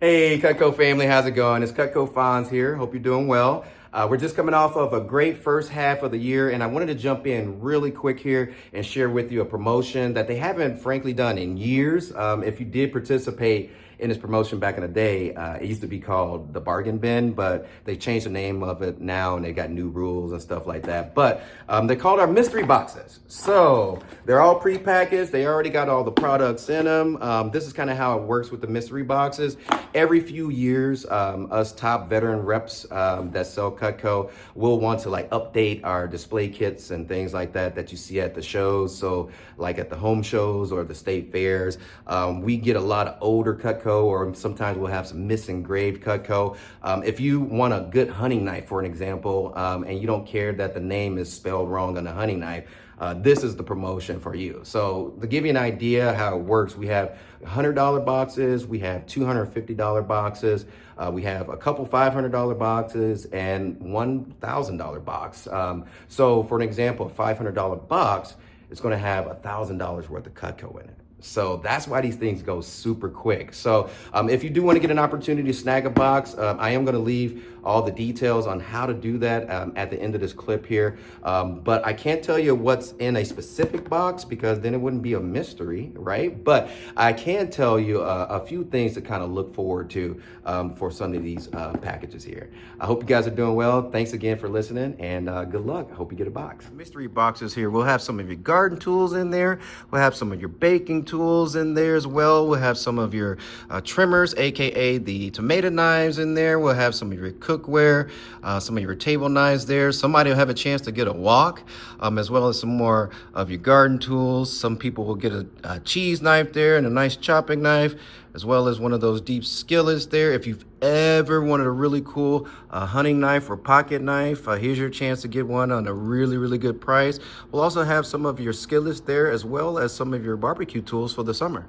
Hey, Cutco family, how's it going? It's Cutco Fonz here. Hope you're doing well. We're just coming off of a great first half of the year, and I wanted to jump in really quick here and share with you a promotion that they haven't, frankly, done in years. If you did participate in this promotion back in the day, it used to be called the Bargain Bin, but they changed the name of it now, and they got new rules and stuff like that. But they're called our mystery boxes. So they're all prepackaged. They already got all the products in them. This is kind of how it works with the mystery boxes. Every few years, us top veteran reps that sell Cutco will want to like update our display kits and things like that that you see at the shows. So like at the home shows or the state fairs, we get a lot of older Cutco, or sometimes we'll have some misengraved Cutco. If you want a good hunting knife, for an example, and you don't care that the name is spelled wrong on the hunting knife, this is the promotion for you. So to give you an idea how it works, we have $100 boxes, we have $250 boxes, we have a couple $500 boxes and $1,000 box. So for an example, a $500 box is going to have $1,000 worth of Cutco in it. So that's why these things go super quick. So if you do want to get an opportunity to snag a box, I am going to leave all the details on how to do that at the end of this clip here. But I can't tell you what's in a specific box because then it wouldn't be a mystery, right? But I can tell you a few things to kind of look forward to for some of these packages here. I hope you guys are doing well. Thanks again for listening, and good luck. I hope you get a box. Mystery boxes here. We'll have some of your garden tools in there. We'll have some of your baking tools in there as well. We'll have some of your trimmers, aka the tomato knives in there. We'll have some of your cookware, some of your table knives there. Somebody will have a chance to get a wok, as well as some more of your garden tools. Some people will get a cheese knife there and a nice chopping knife, as well as one of those deep skillets there. If you've ever wanted a really cool hunting knife or pocket knife, here's your chance to get one on a really good price. We'll also have some of your skillets there, as well as some of your barbecue tools for the summer.